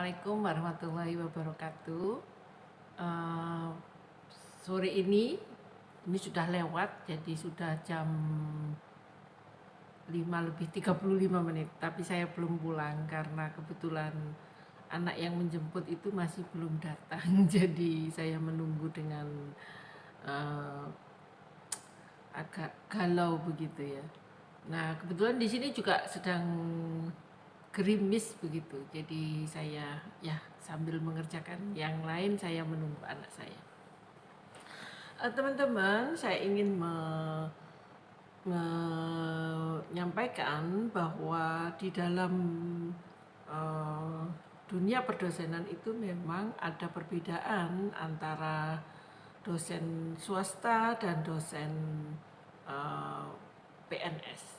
Assalamualaikum warahmatullahi wabarakatuh. Eh, Sore ini sudah lewat, jadi sudah jam 5 lebih 35 menit. Tapi saya belum pulang karena kebetulan anak yang menjemput itu masih belum datang. Jadi saya menunggu dengan eh, agak galau begitu ya. Nah, kebetulan di sini juga sedang gerimis begitu. Jadi saya ya sambil mengerjakan yang lain saya menunggu anak saya. Teman-teman, saya ingin menyampaikan bahwa di dalam eh, dunia perdosenan itu memang ada perbedaan antara dosen swasta dan dosen eh, PNS.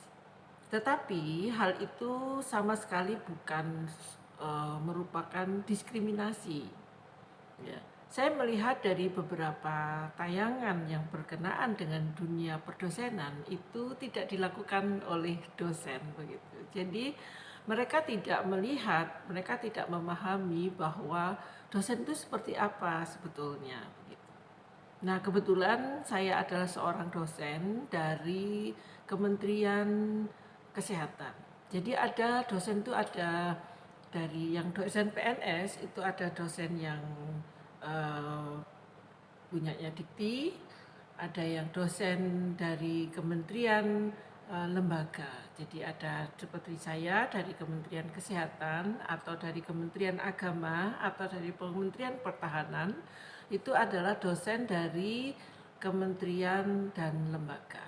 Tetapi hal itu sama sekali bukan merupakan diskriminasi. Ya. Saya melihat dari beberapa tayangan yang berkenaan dengan dunia perdosenan itu tidak dilakukan oleh dosen begitu. Jadi mereka tidak melihat, mereka tidak memahami bahwa dosen itu seperti apa sebetulnya begitu. Nah, kebetulan saya adalah seorang dosen dari Kementerian Kesehatan. Jadi ada dosen itu ada dari yang dosen PNS itu ada dosen yang eh, punyanya Dikti, ada yang dosen dari kementerian lembaga. Jadi ada seperti saya dari Kementerian Kesehatan atau dari Kementerian Agama atau dari Kementerian Pertahanan itu adalah dosen dari kementerian dan lembaga.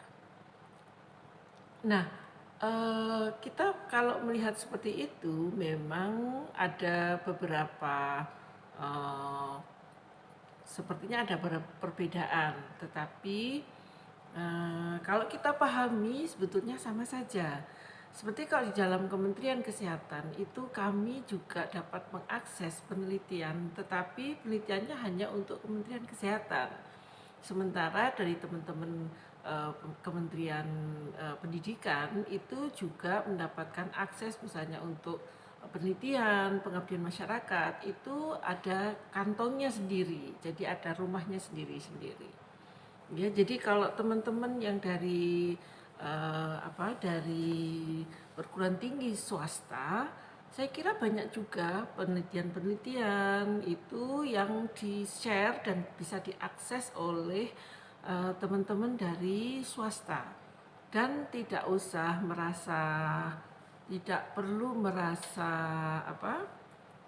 Nah, kita kalau melihat seperti itu memang ada beberapa eh, sepertinya ada perbedaan, tetapi kalau kita pahami sebetulnya sama saja. Seperti kalau di dalam Kementerian Kesehatan itu kami juga dapat mengakses penelitian, tetapi penelitiannya hanya untuk Kementerian Kesehatan. Sementara dari teman-teman Kementerian Pendidikan itu juga mendapatkan akses misalnya untuk penelitian, pengabdian masyarakat itu ada kantongnya sendiri, jadi ada rumahnya sendiri-sendiri. Ya, jadi kalau teman-teman yang dari dari perguruan tinggi swasta, saya kira banyak juga penelitian-penelitian itu yang di-share dan bisa diakses oleh teman-teman dari swasta. Dan tidak perlu merasa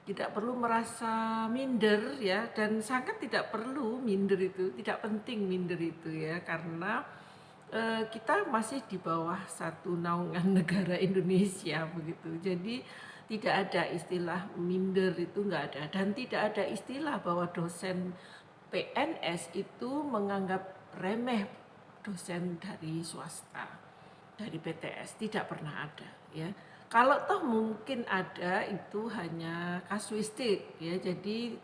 tidak perlu merasa minder ya, dan sangat tidak perlu minder itu, tidak penting minder itu ya, karena kita masih di bawah satu naungan negara Indonesia begitu. Jadi tidak ada istilah minder, itu nggak ada, dan tidak ada istilah bahwa dosen PNS itu menganggap remeh dosen dari swasta, dari PTS, tidak pernah ada ya. Kalau toh mungkin ada, itu hanya kasuistik ya, jadi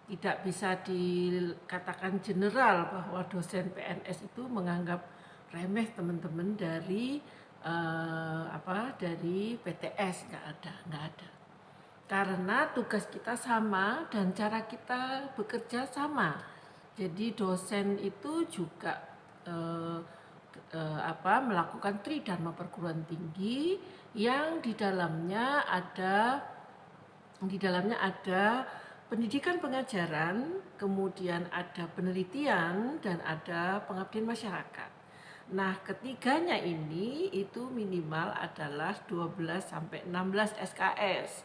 tidak bisa dikatakan general bahwa dosen PNS itu menganggap remeh teman-teman dari dari PTS. Nggak ada. Karena tugas kita sama dan cara kita bekerja sama. Jadi dosen itu juga melakukan tridharma perguruan tinggi yang di dalamnya ada pendidikan pengajaran, kemudian ada penelitian, dan ada pengabdian masyarakat. Nah, ketiganya ini itu minimal adalah 12 sampai 16 SKS.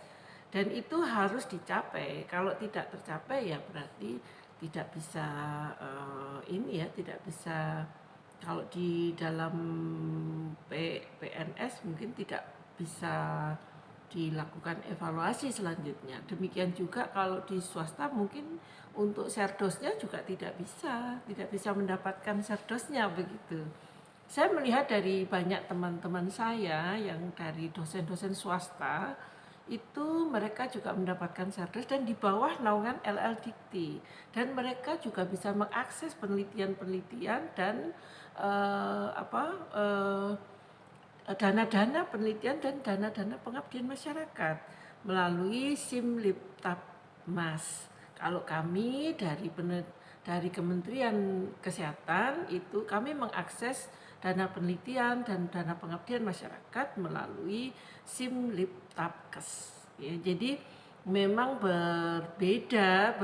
Dan itu harus dicapai. Kalau tidak tercapai ya berarti tidak bisa tidak bisa. Kalau di dalam PNS mungkin tidak bisa dilakukan evaluasi selanjutnya. Demikian juga kalau di swasta mungkin untuk serdosnya juga tidak bisa mendapatkan serdosnya begitu. Saya melihat dari banyak teman-teman saya yang dari dosen-dosen swasta itu mereka juga mendapatkan serdos dan di bawah naungan LL Dikti, dan mereka juga bisa mengakses penelitian-penelitian dan dana-dana penelitian dan dana-dana pengabdian masyarakat. melalui Simliptapmas. Kalau kami dari Kementerian Kesehatan itu kami mengakses dana penelitian dan dana pengabdian masyarakat melalui Simliptapkes. Ya, jadi memang berbeda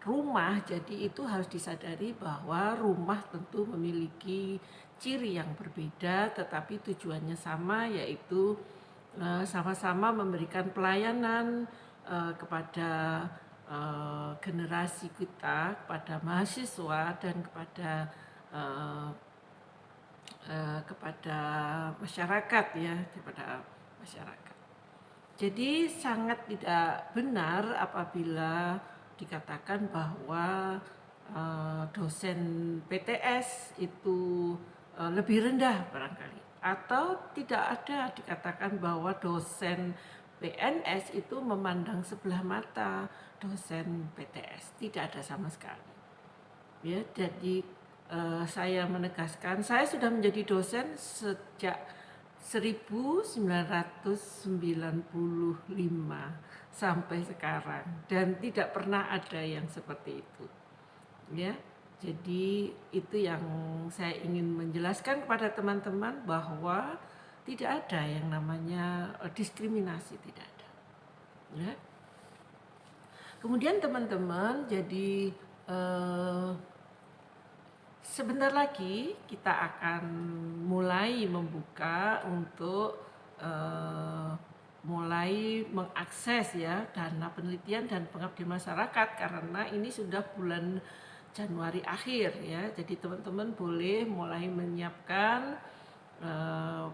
rumah, jadi itu harus disadari bahwa rumah tentu memiliki ciri yang berbeda tetapi tujuannya sama, yaitu sama-sama memberikan pelayanan kepada generasi kita, kepada mahasiswa dan kepada masyarakat ya, kepada masyarakat. Jadi sangat tidak benar apabila dikatakan bahwa dosen PTS itu lebih rendah barangkali, atau tidak ada dikatakan bahwa dosen PNS itu memandang sebelah mata dosen PTS, tidak ada sama sekali. Ya, jadi saya menegaskan, saya sudah menjadi dosen sejak 1995 sampai sekarang dan tidak pernah ada yang seperti itu. Ya. Jadi itu yang saya ingin menjelaskan kepada teman-teman, bahwa tidak ada yang namanya diskriminasi, tidak ada. Ya. Kemudian teman-teman, jadi sebentar lagi kita akan mulai membuka untuk mulai mengakses ya dana penelitian dan pengabdian masyarakat, karena ini sudah bulan Januari akhir ya. Jadi teman-teman boleh mulai menyiapkan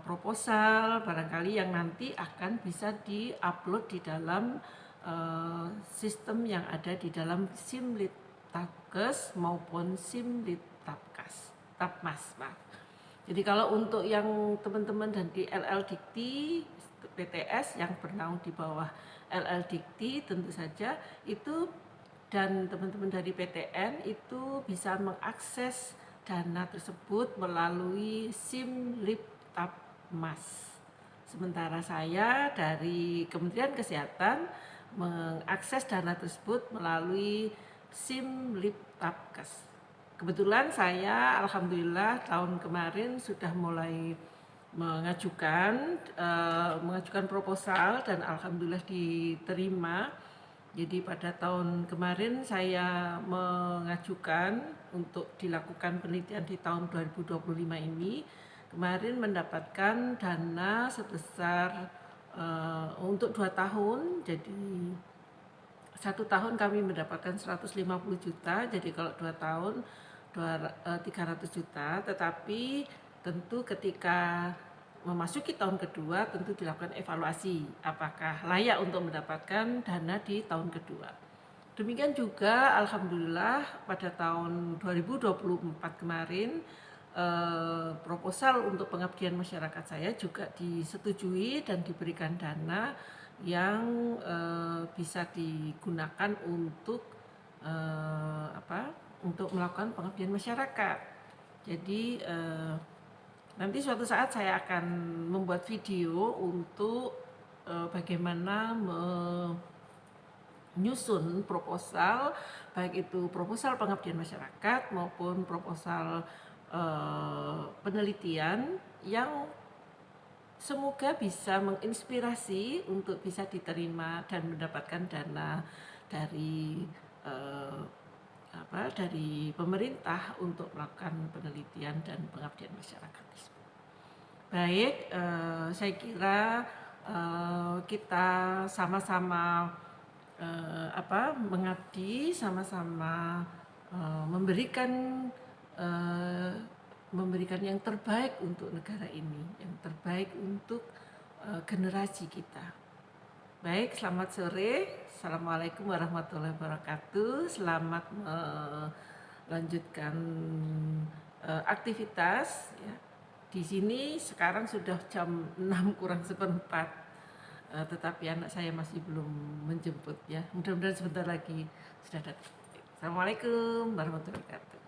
proposal barangkali yang nanti akan bisa di-upload di dalam sistem yang ada di dalam Simliptapkes maupun Simliptapmas. Jadi kalau untuk yang teman-teman dan di LLDikti PTS yang bernaung di bawah LLDikti, tentu saja itu, dan teman-teman dari PTN itu bisa mengakses dana tersebut melalui Simliptapmas. Sementara saya dari Kementerian Kesehatan mengakses dana tersebut melalui Simliptapkes. Kebetulan saya alhamdulillah tahun kemarin sudah mulai mengajukan proposal dan alhamdulillah diterima. Jadi pada tahun kemarin saya mengajukan untuk dilakukan penelitian di tahun 2025 ini. Kemarin mendapatkan dana sebesar untuk 2 tahun, jadi 1 tahun kami mendapatkan 150 juta, jadi kalau 2 tahun 300 juta, tetapi tentu ketika memasuki tahun kedua tentu dilakukan evaluasi apakah layak untuk mendapatkan dana di tahun kedua. Demikian juga alhamdulillah pada tahun 2024 kemarin proposal untuk pengabdian masyarakat saya juga disetujui dan diberikan dana yang bisa digunakan untuk untuk melakukan pengabdian masyarakat. Jadi nanti suatu saat saya akan membuat video untuk bagaimana menyusun proposal, baik itu proposal pengabdian masyarakat maupun proposal penelitian yang semoga bisa menginspirasi untuk bisa diterima dan mendapatkan dana dari dari pemerintah untuk melakukan penelitian dan pengabdian masyarakat. Baik, saya kira kita sama-sama mengabdi, sama-sama memberikan yang terbaik untuk negara ini, yang terbaik untuk generasi kita. Baik, selamat sore. Assalamualaikum warahmatullahi wabarakatuh. Selamat melanjutkan aktivitas ya. Di sini sekarang sudah jam 6 kurang seperempat, tetapi anak saya masih belum menjemput ya. Mudah-mudahan sebentar lagi sudah datang. Assalamualaikum warahmatullahi wabarakatuh.